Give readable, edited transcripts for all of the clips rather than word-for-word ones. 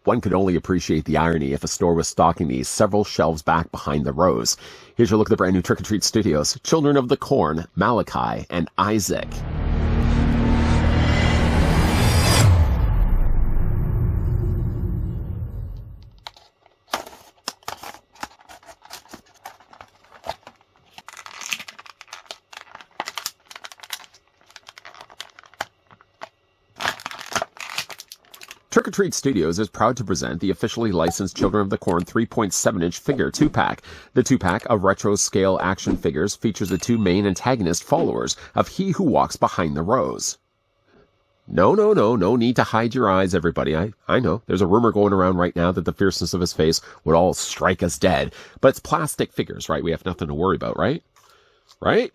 One could only appreciate the irony if a store was stocking these several shelves back behind the rows. Here's your look at the brand new Trick or Treat Studios, Children of the Corn, Malachi, and Isaac. Trick or Treat Studios is proud to present the officially licensed Children of the Corn 3.7-inch figure 2-pack. The 2-pack of retro-scale action figures features the two main antagonist followers of He Who Walks Behind the Rows. No need to hide your eyes, everybody. I know, there's a rumor going around right now that the fierceness of his face would all strike us dead. But it's plastic figures, right? We have nothing to worry about, right? Right?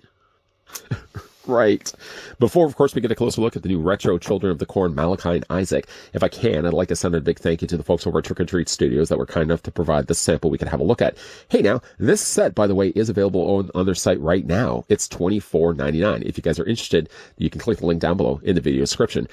Right. Before, of course, we get a closer look at the new retro Children of the Corn, Malachi and Isaac, if I can, I'd like to send a big thank you to the folks over at Trick or Treat Studios that were kind enough to provide the sample we could have a look at. Hey, now, this set, by the way, is available on their site right now. It's $24.99. If you guys are interested, you can click the link down below in the video description.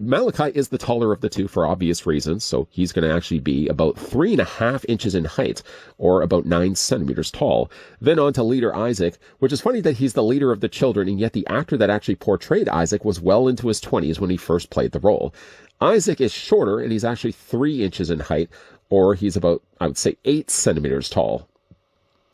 Malachi is the taller of the two for obvious reasons, so he's going to actually be about 3.5 inches in height, or about 9 centimeters tall. Then on to leader Isaac, which is funny that he's the leader of the children, and yet the actor that actually portrayed Isaac was well into his 20s when he first played the role. Isaac is shorter, and he's actually 3 inches in height, or he's about, I would say, 8 centimeters tall.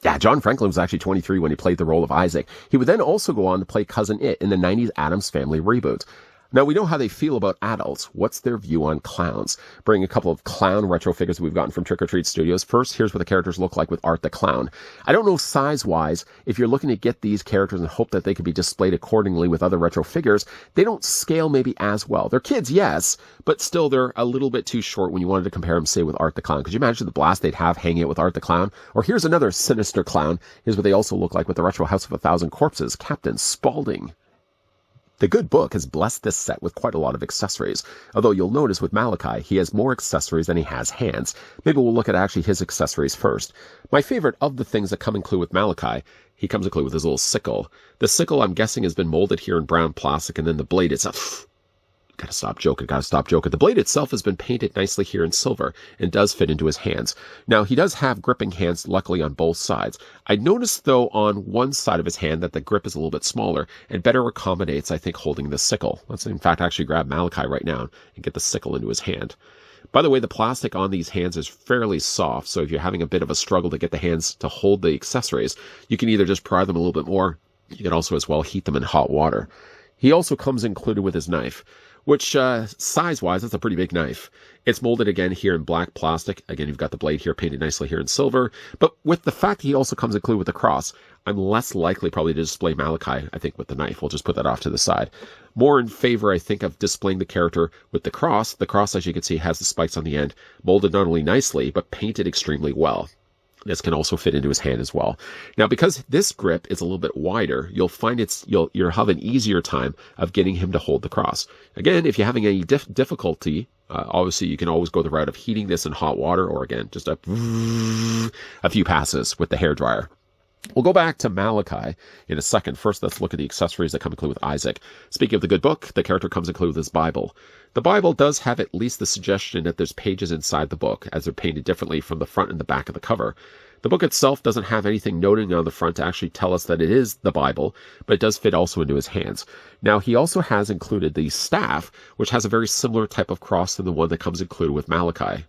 Yeah, John Franklin was actually 23 when he played the role of Isaac. He would then also go on to play Cousin It in the 90s Addams Family reboot. Now, we know how they feel about adults. What's their view on clowns? Bring a couple of clown retro figures that we've gotten from Trick or Treat Studios. First, here's what the characters look like with Art the Clown. I don't know size-wise, if you're looking to get these characters and hope that they could be displayed accordingly with other retro figures, they don't scale maybe as well. They're kids, yes, but still they're a little bit too short when you wanted to compare them, say, with Art the Clown. Could you imagine the blast they'd have hanging out with Art the Clown? Or here's another sinister clown. Here's what they also look like with the retro House of a Thousand Corpses, Captain Spaulding. The good book has blessed this set with quite a lot of accessories, although you'll notice with Malachi, he has more accessories than he has hands. Maybe we'll look at actually his accessories first. My favorite of the things that come included with Malachi, he comes included with his little sickle. The sickle, I'm guessing, has been molded here in brown plastic, and then the blade itself... Gotta stop joking. The blade itself has been painted nicely here in silver and does fit into his hands. Now, he does have gripping hands, luckily, on both sides. I noticed, though, on one side of his hand that the grip is a little bit smaller and better accommodates, I think, holding the sickle. Let's, in fact, actually grab Malachi right now and get the sickle into his hand. By the way, the plastic on these hands is fairly soft, so if you're having a bit of a struggle to get the hands to hold the accessories, you can either just pry them a little bit more. You can also, as well, heat them in hot water. He also comes included with his knife, which, size-wise, that's a pretty big knife. It's molded again here in black plastic. Again, you've got the blade here painted nicely here in silver. But with the fact he also comes included with the cross, I'm less likely probably to display Malachi, I think, with the knife. We'll just put that off to the side. More in favor, I think, of displaying the character with the cross. The cross, as you can see, has the spikes on the end, molded not only nicely, but painted extremely well. This can also fit into his hand as well. Now, because this grip is a little bit wider, you'll find you'll have an easier time of getting him to hold the cross. Again, if you're having any difficulty, obviously you can always go the route of heating this in hot water, or again, just a few passes with the hairdryer. We'll go back to Malachi in a second. First, let's look at the accessories that come included with Isaac. Speaking of the good book, the character comes included with his Bible. The Bible does have at least the suggestion that there's pages inside the book, as they're painted differently from the front and the back of the cover. The book itself doesn't have anything noted on the front to actually tell us that it is the Bible, but it does fit also into his hands. Now, he also has included the staff, which has a very similar type of cross than the one that comes included with Malachi.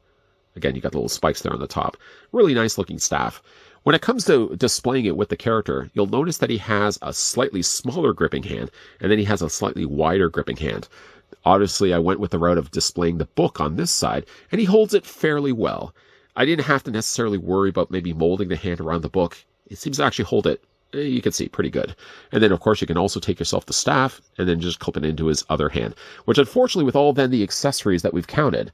Again, you got the little spikes there on the top. Really nice looking staff. When it comes to displaying it with the character, you'll notice that he has a slightly smaller gripping hand, and then he has a slightly wider gripping hand. Obviously, I went with the route of displaying the book on this side, and he holds it fairly well. I didn't have to necessarily worry about maybe molding the hand around the book. It seems to actually hold it, you can see, pretty good. And then, of course, you can also take yourself the staff and then just clip it into his other hand, which unfortunately, with all then the accessories that we've counted,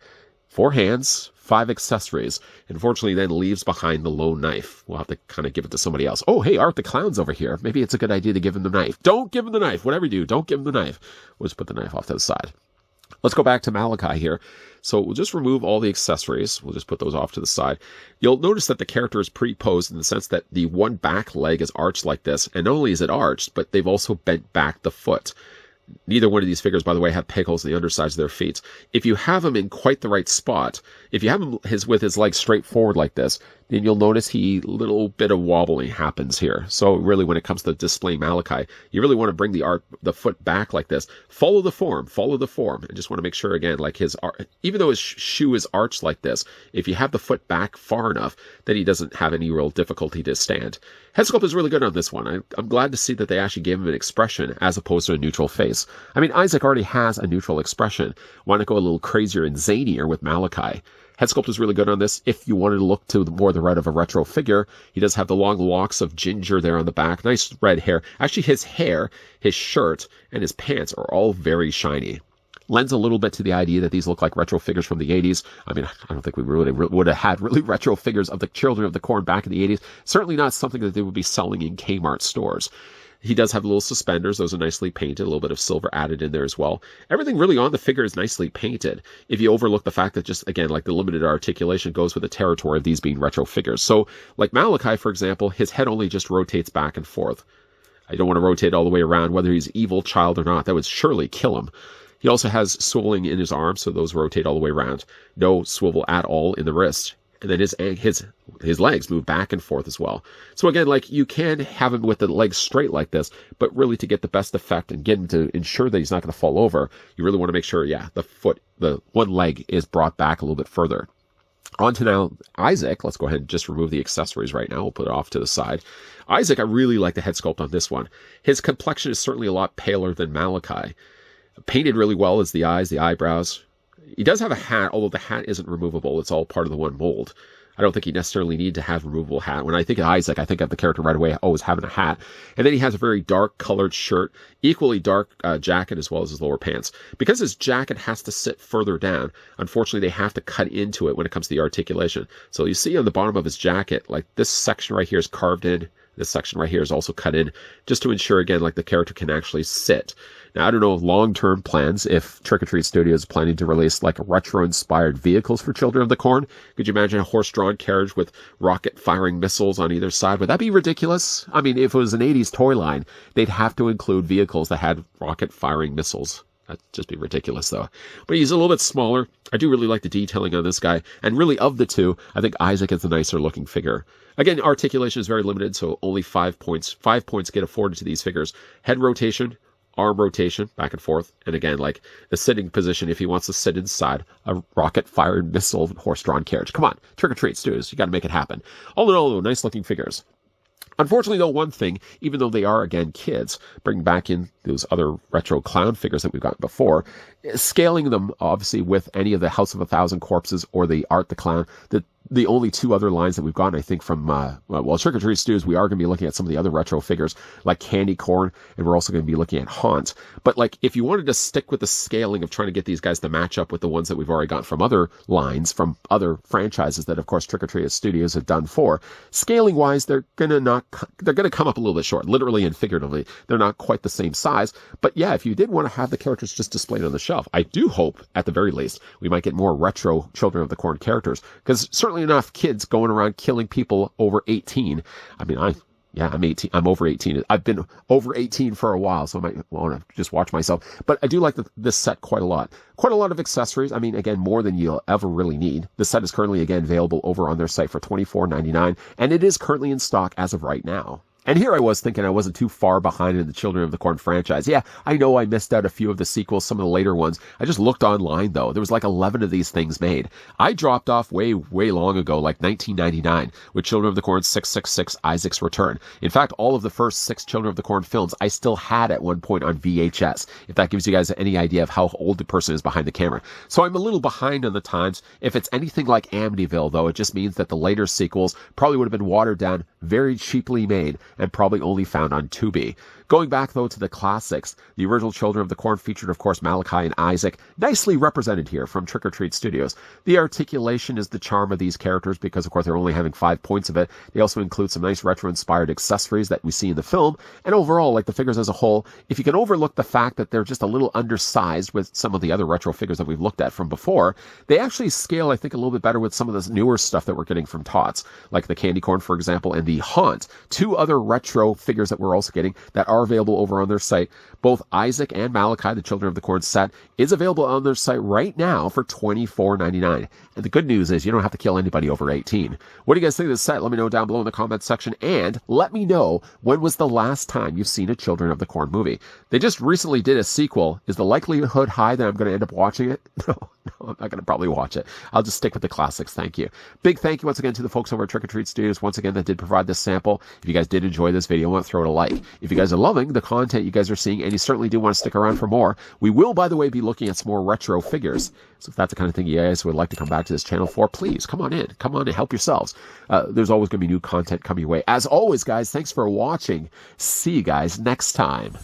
4 hands, 5 accessories, unfortunately then leaves behind the lone knife. We'll have to kind of give it to somebody else. Oh, hey, Art the Clown's over here. Maybe it's a good idea to give him the knife. Don't give him the knife. Whatever you do, don't give him the knife. We'll just put the knife off to the side. Let's go back to Malachi here. So we'll just remove all the accessories. We'll just put those off to the side. You'll notice that the character is pre-posed in the sense that the one back leg is arched like this. And not only is it arched, but they've also bent back the foot. Neither one of these figures, by the way, have peg holes in the undersides of their feet. If you have him in quite the right spot, if you have him with his legs straight forward like this, then you'll notice little bit of wobbling happens here. So really, when it comes to displaying Malachi, you really want to bring the foot back like this. Follow the form, and just want to make sure again, like even though his shoe is arched like this, if you have the foot back far enough, then he doesn't have any real difficulty to stand. Head sculpt is really good on this one. I'm glad to see that they actually gave him an expression as opposed to a neutral face. I mean, Isaac already has a neutral expression. Why not go a little crazier and zanier with Malachi? Head sculpt is really good on this. If you wanted to look to more the red of a retro figure, he does have the long locks of ginger there on the back. Nice red hair. Actually, his hair, his shirt, and his pants are all very shiny. Lends a little bit to the idea that these look like retro figures from the 80s. I mean, I don't think we really would have had really retro figures of the Children of the Corn back in the 80s. Certainly not something that they would be selling in Kmart stores. He does have little suspenders. Those are nicely painted. A little bit of silver added in there as well. Everything really on the figure is nicely painted. If you overlook the fact that just, again, like the limited articulation goes with the territory of these being retro figures. So, like Malachi, for example, his head only just rotates back and forth. I don't want to rotate all the way around, whether he's evil child or not. That would surely kill him. He also has swiveling in his arms, so those rotate all the way around. No swivel at all in the wrist. And then his legs move back and forth as well. So again, like you can have him with the legs straight like this, but really to get the best effect and get him to ensure that he's not going to fall over, you really want to make sure, the one leg is brought back a little bit further. On to now Isaac. Let's go ahead and just remove the accessories right now. We'll put it off to the side. Isaac, I really like the head sculpt on this one. His complexion is certainly a lot paler than Malachi. Painted really well is the eyes, the eyebrows. He does have a hat, although the hat isn't removable. It's all part of the one mold. I don't think you necessarily need to have a removable hat. When I think of Isaac, I think of the character right away always having a hat. And then he has a very dark colored shirt, equally dark jacket as well as his lower pants. Because his jacket has to sit further down, unfortunately they have to cut into it when it comes to the articulation. So you see on the bottom of his jacket, like this section right here is carved in. This section right here is also cut in just to ensure, again, like the character can actually sit. Now, I don't know long-term plans if Trick or Treat Studios is planning to release like retro-inspired vehicles for Children of the Corn. Could you imagine a horse-drawn carriage with rocket-firing missiles on either side? Would that be ridiculous? I mean, if it was an 80s toy line, they'd have to include vehicles that had rocket-firing missiles. That'd just be ridiculous, though. But he's a little bit smaller. I do really like the detailing on this guy. And really, of the two, I think Isaac is the nicer-looking figure. Again, articulation is very limited, so only 5 points. 5 points get afforded to these figures. Head rotation, arm rotation, back and forth. And again, like the sitting position, if he wants to sit inside a rocket-fired missile horse-drawn carriage. Come on, Trick or Treat Studios. You got to make it happen. All in all, though, nice-looking figures. Unfortunately, though, one thing, even though they are, again, kids, bring back in those other retro clown figures that we've got before, scaling them, obviously, with any of the House of a Thousand Corpses or the Art the Clown, the only two other lines that we've gotten, I think, from, Trick or Treat Studios, we are going to be looking at some of the other retro figures, like Candy Corn, and we're also going to be looking at Haunt. But, like, if you wanted to stick with the scaling of trying to get these guys to match up with the ones that we've already got from other lines, from other franchises that, of course, Trick or Treat Studios have done for, scaling-wise, they're going to come up a little bit short, literally and figuratively. They're not quite the same size. But, yeah, if you did want to have the characters just displayed on the shelf, I do hope, at the very least, we might get more retro Children of the Corn characters, because certainly enough kids going around killing people over 18. I mean, I'm 18. I'm over 18. I've been over 18 for a while, so I might want to just watch myself. But I do like this set quite a lot. Quite a lot of accessories. I mean, again, more than you'll ever really need. The set is currently, again, available over on their site for $24.99, and it is currently in stock as of right now. And here I was thinking I wasn't too far behind in the Children of the Corn franchise. Yeah, I know I missed out a few of the sequels, some of the later ones. I just looked online, though. There was like 11 of these things made. I dropped off way, way long ago, like 1999, with Children of the Corn 666, Isaac's Return. In fact, all of the first 6 Children of the Corn films I still had at one point on VHS, if that gives you guys any idea of how old the person is behind the camera. So I'm a little behind on the times. If it's anything like Amityville, though, it just means that the later sequels probably would have been watered down, very cheaply made, and probably only found on Tubi. Going back, though, to the classics, the original Children of the Corn featured, of course, Malachi and Isaac, nicely represented here from Trick or Treat Studios. The articulation is the charm of these characters because, of course, they're only having 5 points of it. They also include some nice retro-inspired accessories that we see in the film, and overall, like the figures as a whole, if you can overlook the fact that they're just a little undersized with some of the other retro figures that we've looked at from before, they actually scale, I think, a little bit better with some of this newer stuff that we're getting from Tots, like the Candy Corn, for example, and the Haunt, 2 other retro figures that we're also getting that are are available over on their site. Both Isaac and Malachi, the Children of the Corn set, is available on their site right now for $24.99. And the good news is you don't have to kill anybody over 18. What do you guys think of this set? Let me know down below in the comments section, and let me know when was the last time you've seen a Children of the Corn movie. They just recently did a sequel. Is the likelihood high that I'm going to end up watching it? No, I'm not going to probably watch it. I'll just stick with the classics. Thank you. Big thank you once again to the folks over at Trick or Treat Studios, once again, that did provide this sample. If you guys did enjoy this video, I want to throw it a like. If you guys are loving the content you guys are seeing, and you certainly do want to stick around for more, we will, by the way, be looking at some more retro figures. So if that's the kind of thing you guys would like to come back to this channel for, please come on in. Come on and help yourselves. There's always going to be new content coming your way. As always, guys, thanks for watching. See you guys next time.